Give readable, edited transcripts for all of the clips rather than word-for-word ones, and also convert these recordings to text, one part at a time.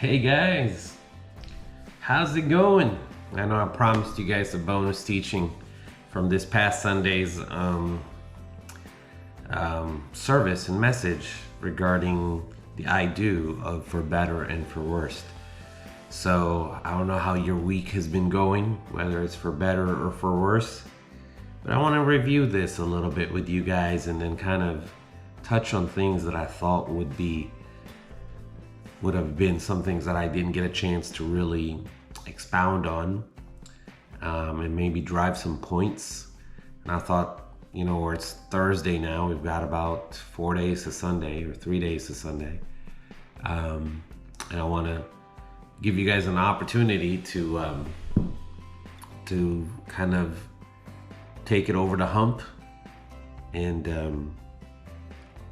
Hey guys, how's it going? I know I promised you guys a bonus teaching from this past Sunday's service and message regarding the I do of for better and for worst. So I don't know how your week has been going, whether it's for better or for worse, but I want to review this a little bit with you guys and then kind of touch on things that I thought would have been some things that I didn't get a chance to really expound on, and maybe drive some points. And I thought, where it's Thursday now, we've got about 4 days to Sunday or 3 days to Sunday. And I want to give you guys an opportunity to kind of take it over the hump, and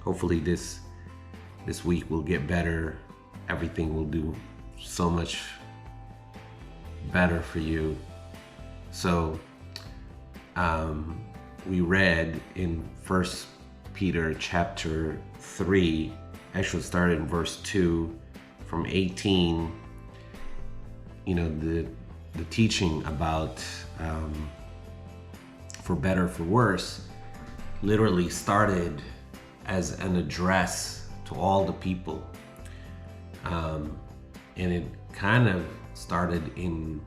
hopefully this week will get better. Everything will do so much better for you. So we read in 1 Peter chapter 3, actually started in verse 2 from 18, the teaching about for better, for worse, literally started as an address to all the people. And it kind of started in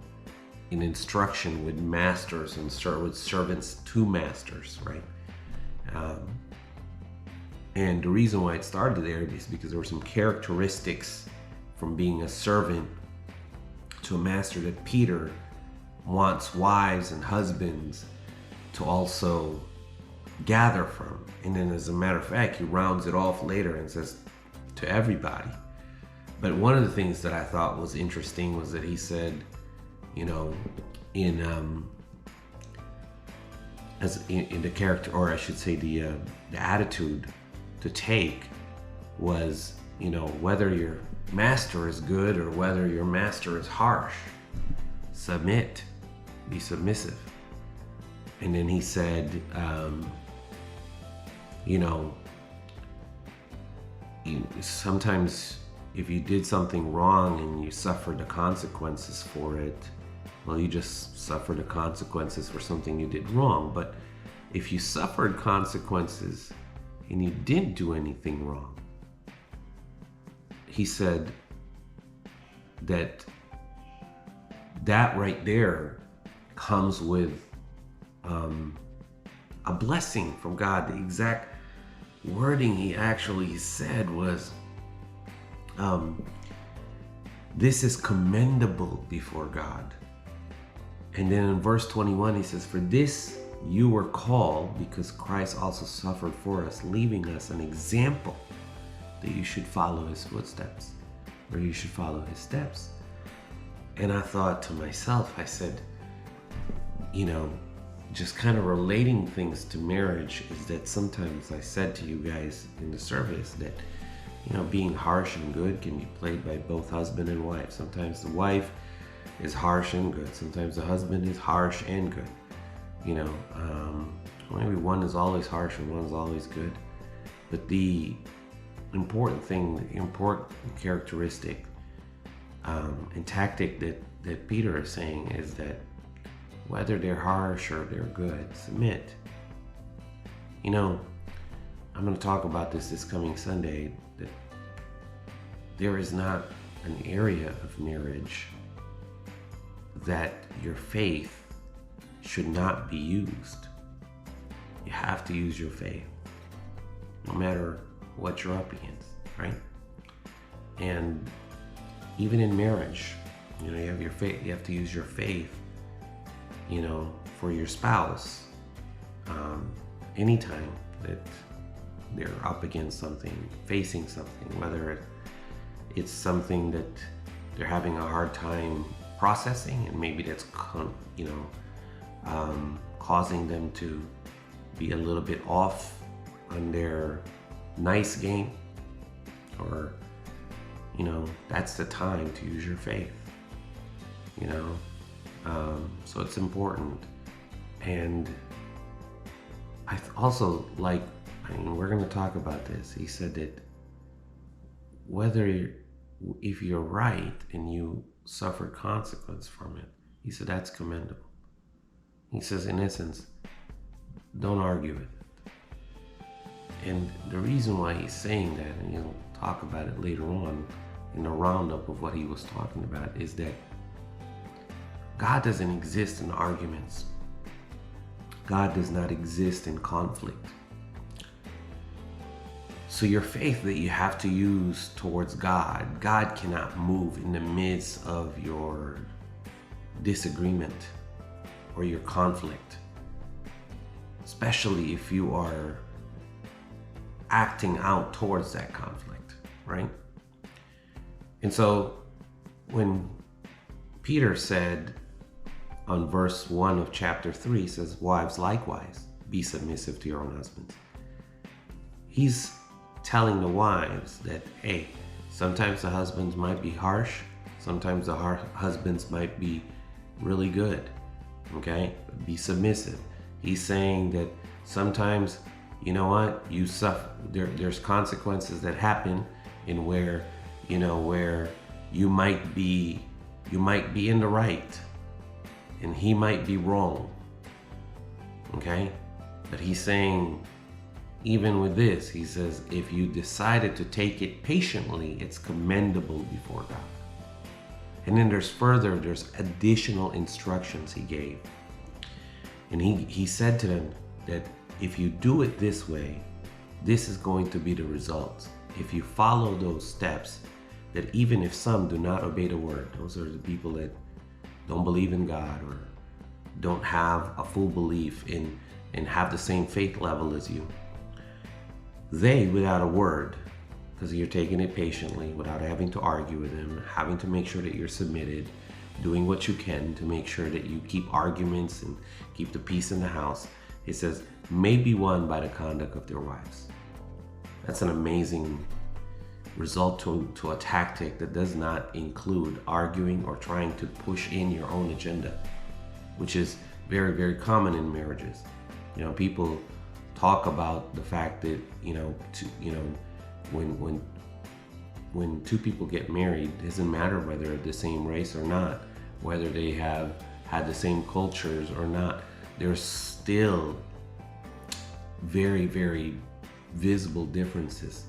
instruction with masters and with servants to masters, right? And the reason why it started there is because there were some characteristics from being a servant to a master that Peter wants wives and husbands to also gather from. And then, as a matter of fact, he rounds it off later and says to everybody. But one of the things that I thought was interesting was that he said, in the character, or I should say the attitude to take was, whether your master is good or whether your master is harsh, submit, be submissive. And then he said, sometimes if you did something wrong and you suffered the consequences for it, well, you just suffered the consequences for something you did wrong. But if you suffered consequences and you didn't do anything wrong, he said that right there comes with a blessing from God. The exact wording he actually said was, this is commendable before God. And then in verse 21 he says, for this you were called, because Christ also suffered for us, leaving us an example that you should follow his footsteps, or you should follow his steps. And I thought to myself, I said, just kind of relating things to marriage is that sometimes I said to you guys in the service that being harsh and good can be played by both husband and wife. Sometimes the wife is harsh and good. Sometimes the husband is harsh and good. Maybe one is always harsh and one is always good. But the important thing, the important characteristic and tactic that Peter is saying is that whether they're harsh or they're good, submit. I'm going to talk about this coming Sunday, that there is not an area of marriage that your faith should not be used. You have to use your faith, no matter what you're up against, right? And even in marriage, you have your faith. You have to use your faith, for your spouse, anytime that they're up against something, facing something, whether it's something that they're having a hard time processing, and maybe that's causing them to be a little bit off on their nice game, or that's the time to use your faith. So it's important. And I also we're going to talk about this. He said that whether if you're right and you suffer consequence from it, he said, that's commendable. He says, in essence, don't argue with it. And the reason why he's saying that, and he'll talk about it later on in the roundup of what he was talking about, is that God doesn't exist in arguments. God does not exist in conflict. So your faith that you have to use towards God, God cannot move in the midst of your disagreement or your conflict, especially if you are acting out towards that conflict, right? And so when Peter said on verse 1 of chapter 3, says, wives likewise, be submissive to your own husbands. He's telling the wives that, hey, sometimes the husbands might be harsh, sometimes the husbands might be really good, okay? Be submissive. He's saying that sometimes, you know what, you suffer, there's consequences that happen in where, you know, where you might be in the right and he might be wrong, okay? But he's saying, even with this, he says, if you decided to take it patiently, it's commendable before God. And then there's additional instructions he gave. And he said to them that if you do it this way, this is going to be the result. If you follow those steps, that even if some do not obey the word, those are the people that don't believe in God or don't have a full belief in and have the same faith level as you, they, without a word, because you're taking it patiently, without having to argue with them, having to make sure that you're submitted, doing what you can to make sure that you keep arguments and keep the peace in the house, it says, may be won by the conduct of their wives. That's an amazing result to a tactic that does not include arguing or trying to push in your own agenda, which is very, very common in marriages. You know, people talk about the fact that, when two people get married, it doesn't matter whether they're the same race or not, whether they have had the same cultures or not, there's still very, very visible differences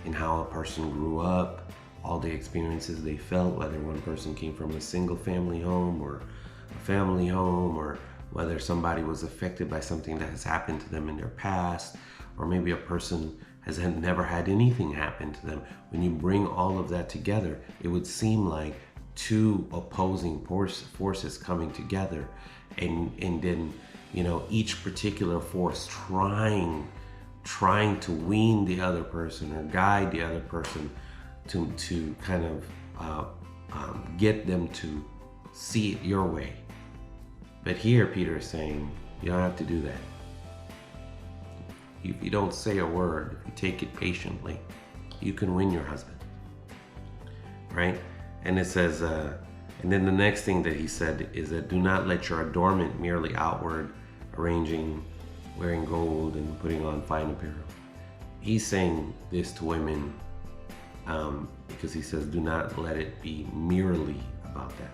in how a person grew up, all the experiences they felt, whether one person came from a single family home or a family home, or whether somebody was affected by something that has happened to them in their past, or maybe a person has never had anything happen to them. When you bring all of that together, it would seem like two opposing forces coming together, and then, you know, each particular force trying to wean the other person or guide the other person to kind of get them to see it your way. But here Peter is saying, you don't have to do that. If you don't say a word, if you take it patiently, you can win your husband, right? And it says, and then the next thing that he said is that do not let your adornment merely outward, arranging, wearing gold and putting on fine apparel. He's saying this to women because he says, do not let it be merely about that.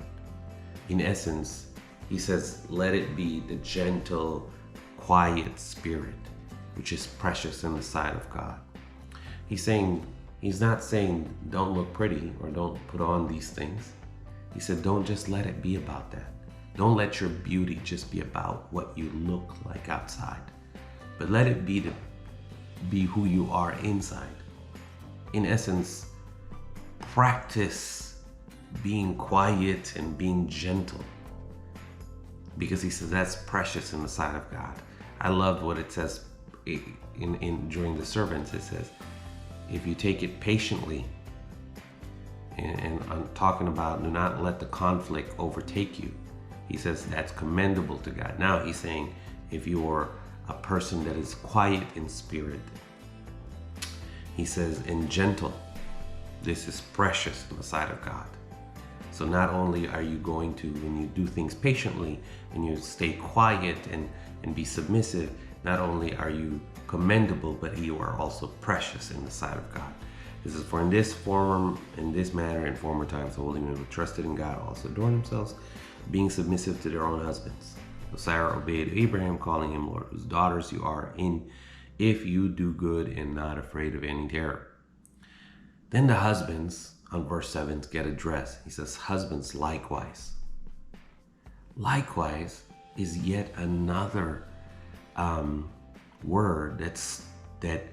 In essence, he says, let it be the gentle, quiet spirit, which is precious in the sight of God. He's not saying don't look pretty or don't put on these things. He said, don't just let it be about that. Don't let your beauty just be about what you look like outside, but let it be who you are inside. In essence, practice being quiet and being gentle, because he says that's precious in the sight of God. I loved what it says during the servants. It says, if you take it patiently, and I'm talking about do not let the conflict overtake you. He says that's commendable to God. Now he's saying if you are a person that is quiet in spirit, he says, and gentle, this is precious in the sight of God. So not only are you going to, when you do things patiently and you stay quiet and be submissive, not only are you commendable, but you are also precious in the sight of God. This is for in this manner in former times, holy men who trusted in God also adorned themselves, being submissive to their own husbands. So Sarah obeyed Abraham, calling him Lord, whose daughters you are in, if you do good and not afraid of any terror. Then the husbands, on verse 7, get addressed. He says, husbands likewise. Likewise is yet another word that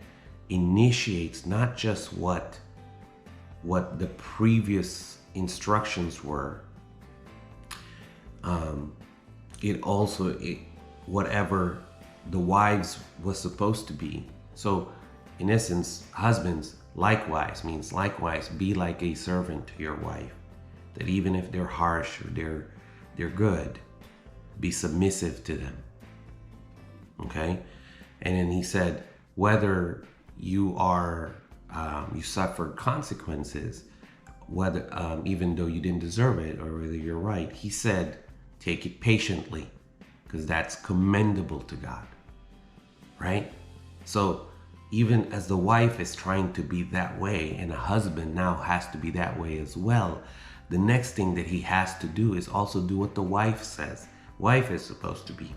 initiates not just what the previous instructions were. It also whatever the wives was supposed to be. So in essence, husbands likewise means likewise be like a servant to your wife, that even if they're harsh or they're good, be submissive to them. Okay? And then he said, whether you are you suffered consequences, whether even though you didn't deserve it, or whether you're right, he said, take it patiently, because that's commendable to God, right? So even as the wife is trying to be that way, and a husband now has to be that way as well, the next thing that he has to do is also do what the wife says. Wife is supposed to be.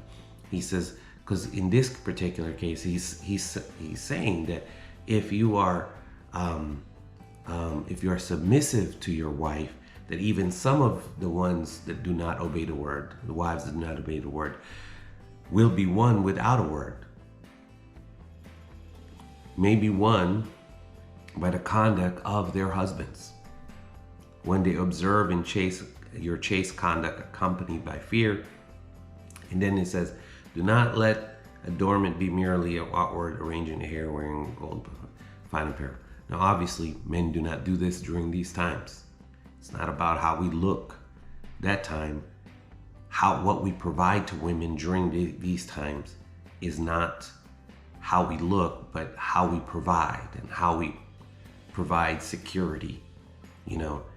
He says, because in this particular case, he's saying that if you are submissive to your wife, that even some of the ones that do not obey the word, the wives that do not obey the word, will be won without a word. May be won by the conduct of their husbands, when they observe and your chaste conduct accompanied by fear. And then it says, do not let adornment be merely an outward arranging the hair, wearing gold, fine apparel. Now, obviously, men do not do this during these times. It's not about how we look that time. What we provide to women during these times is not how we look, but how we provide, and how we provide security,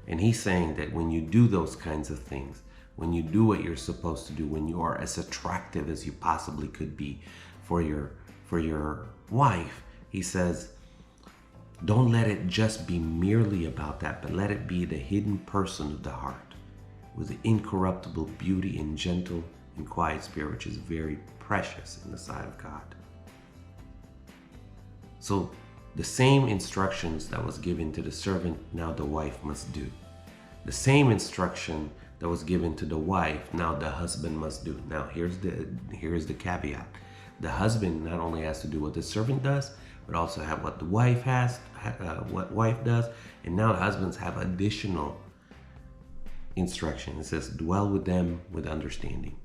And he's saying that when you do those kinds of things, when you do what you're supposed to do, when you are as attractive as you possibly could be for your wife, he says, don't let it just be merely about that, but let it be the hidden person of the heart, with the incorruptible beauty and gentle and quiet spirit, which is very precious in the sight of God. So the same instructions that was given to the servant, now the wife must do. The same instruction that was given to the wife, now the husband must do. Now here's the caveat. The husband not only has to do what the servant does, but also have what the wife does. And now the husbands have additional instruction. It says, dwell with them with understanding.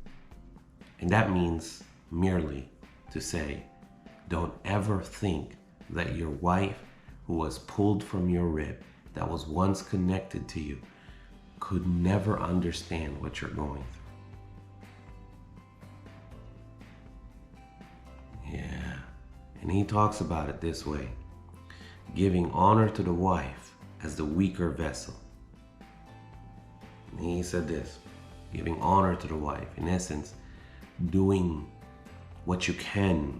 And that means merely to say, don't ever think that your wife, who was pulled from your rib, that was once connected to you, could never understand what you're going through. Yeah. And he talks about it this way: giving honor to the wife as the weaker vessel. And he said this, giving honor to the wife, in essence, doing what you can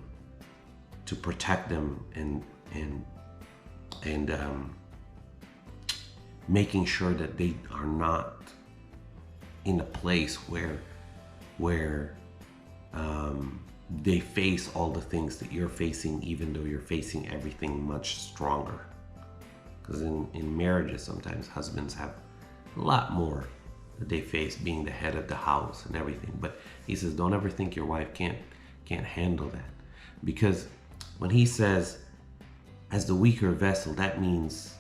to protect them and making sure that they are not in a place where they face all the things that you're facing, even though you're facing everything much stronger. Because in marriages, sometimes husbands have a lot more that they face, being the head of the house and everything. But he says, don't ever think your wife can't handle that. Because when he says, as the weaker vessel, that means,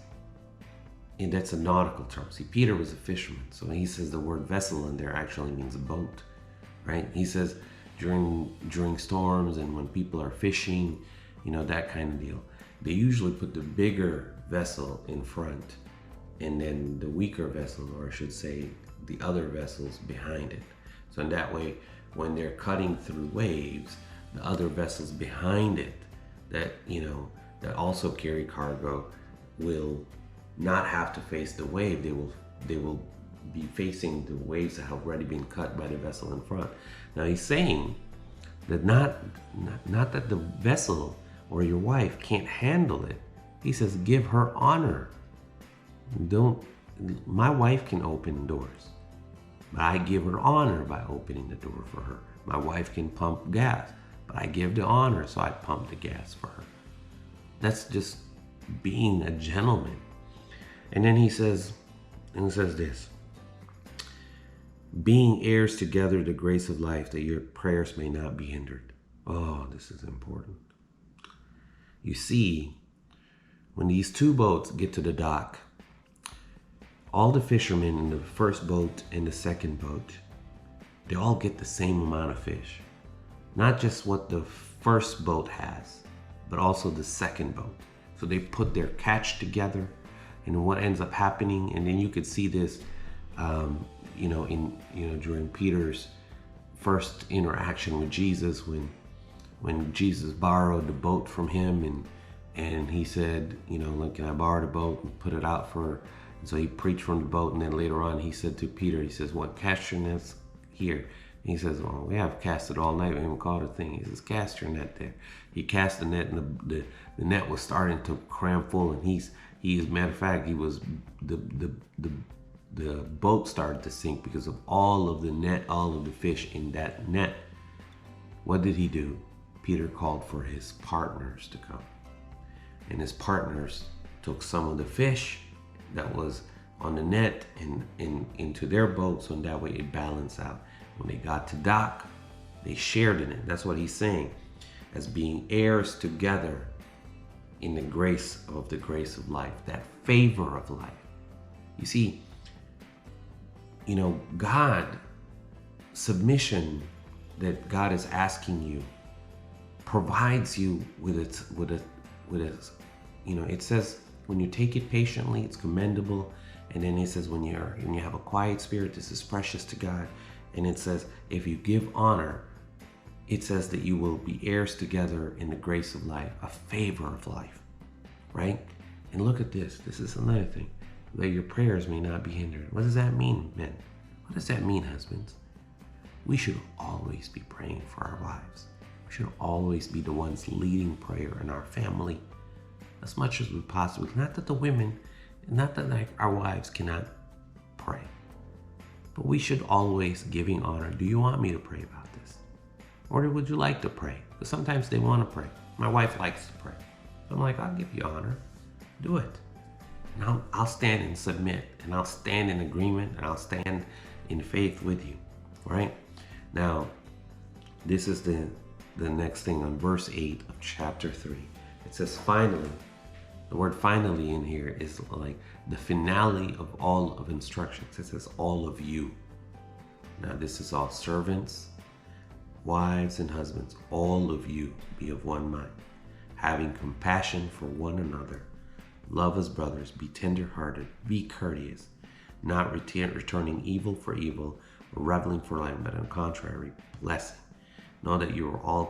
and that's a nautical term. See, Peter was a fisherman, so when he says the word vessel in there, actually means a boat, right? He says during storms and when people are fishing, that kind of deal, they usually put the bigger vessel in front and then the weaker vessel, or I should say the other vessels, behind it. So in that way, when they're cutting through waves, the other vessels behind it that also carry cargo will not have to face the wave. They will be facing the waves that have already been cut by the vessel in front. Now he's saying that not that the vessel or your wife can't handle it, He says, give her honor. My wife can open doors, but I give her honor by opening the door for her. My wife can pump gas, but I give the honor, so I pump the gas for her. That's just being a gentleman. And then he says this, being heirs together the grace of life, that your prayers may not be hindered. Oh, this is important. You see, when these two boats get to the dock, all the fishermen in the first boat and the second boat, they all get the same amount of fish. Not just what the first boat has, but also the second boat. So they put their catch together, and what ends up happening, and then you could see this, during Peter's first interaction with Jesus, when Jesus borrowed the boat from him, and he said, can I borrow the boat and put it out for her? And so he preached from the boat, and then later on he said to Peter, he says, "What, cast your nets here?" And he says, "Well, we have casted all night, we haven't caught a thing." He says, "Cast your net there." He cast the net, and the net was starting to cram full, and he's matter of fact, he was the boat started to sink because of all of the fish in that net. What did he do? Peter called for his partners to come, and his partners took some of the fish that was on the net and into their boat, so in that way it balanced out. When they got to dock, they shared in it. That's what he's saying, as being heirs together in the grace of life, that favor of life. You see, God, submission that God is asking you provides you with it says, when you take it patiently, it's commendable. And then it says, when you have a quiet spirit, this is precious to God. And it says, if you give honor, it says that you will be heirs together in the grace of life, a favor of life, right? And look at this. This is another thing, that your prayers may not be hindered. What does that mean, men? What does that mean, husbands? We should always be praying for our wives. We should always be the ones leading prayer in our family as much as we possibly. Not that our wives cannot pray, but we should always giving honor. Do you want me to pray about this? Or would you like to pray? Because sometimes they want to pray. My wife likes to pray. So I'm like, I'll give you honor. Do it. And I'll stand and submit, and I'll stand in agreement, and I'll stand in faith with you, right? Now, this is the next thing on verse 8 of chapter 3. It says, finally. The word finally in here is like the finale of all of instructions. It says all of you. Now this is all servants, wives, and husbands. All of you be of one mind, having compassion for one another. Love as brothers, be tender-hearted, be courteous, not returning evil for evil, or reveling for life, but on the contrary, blessing. Know that you are all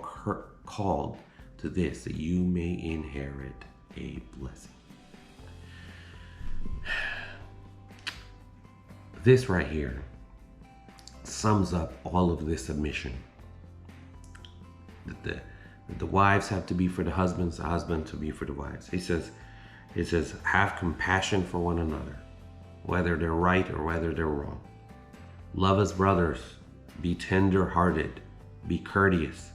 called to this, that you may inherit a blessing. This right here sums up all of this submission. That the wives have to be for the husbands, the husband to be for the wives. It says, have compassion for one another, whether they're right or whether they're wrong. Love as brothers, be tender-hearted, be courteous.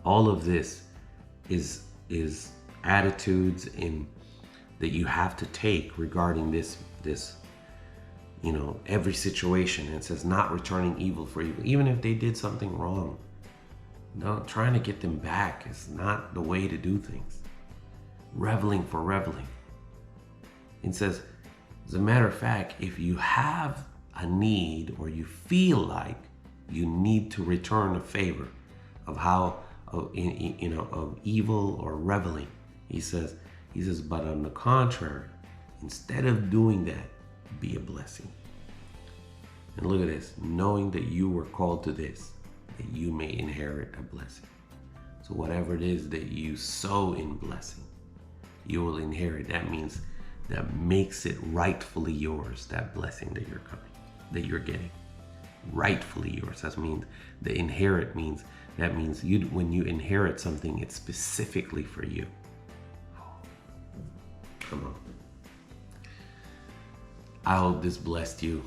All of this is attitudes that you have to take regarding this every situation. It says not returning evil for evil, even if they did something wrong. No, trying to get them back is not the way to do things. Reveling for reveling. It says, as a matter of fact, if you have a need or you feel like you need to return a favor of evil or reveling, he says, but on the contrary, instead of doing that, be a blessing. And look at this, knowing that you were called to this, that you may inherit a blessing. So whatever it is that you sow in blessing, you will inherit. That means that makes it rightfully yours, that blessing that you're getting. Rightfully yours. That means the inherit means, that means when you inherit something, it's specifically for you. Come on. I hope this blessed you.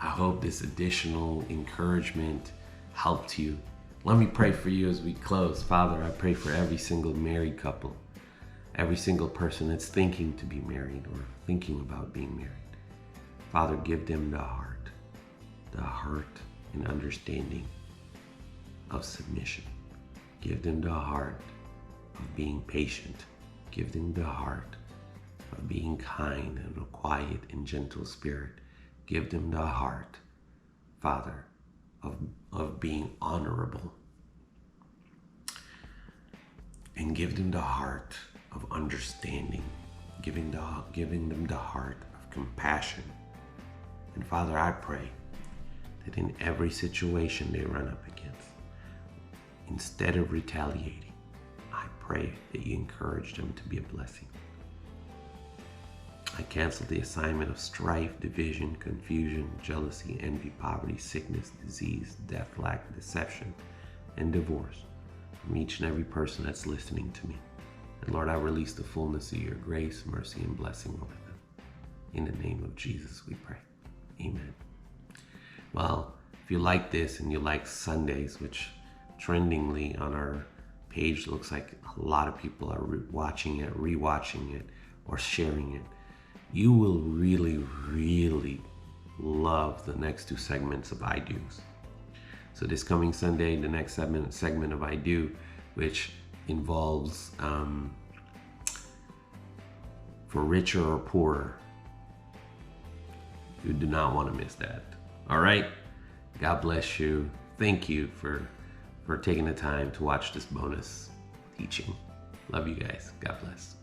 I hope this additional encouragement helped you. Let me pray for you as we close. Father, I pray for every single married couple, every single person that's thinking to be married or thinking about being married. Father, give them the heart and understanding of submission. Give them the heart of being patient. Give them the heart of being kind and a quiet and gentle spirit. Give them the heart, Father, of being honorable. And give them the heart of understanding, giving them the heart of compassion. And Father, I pray that in every situation they run up against, instead of retaliating, I pray that you encourage them to be a blessing. I cancel the assignment of strife, division, confusion, jealousy, envy, poverty, sickness, disease, death, lack, deception, and divorce from each and every person that's listening to me. And Lord, I release the fullness of your grace, mercy, and blessing over them. In the name of Jesus, we pray. Amen. Well, if you like this and you like Sundays, which trendingly on our page looks like a lot of people are watching it, rewatching it, or sharing it, you will really, really love the next two segments of I Do's. So this coming Sunday, the next segment of I Do, which involves for richer or poorer. You do not want to miss that. All right? God bless you. Thank you for taking the time to watch this bonus teaching. Love you guys. God bless.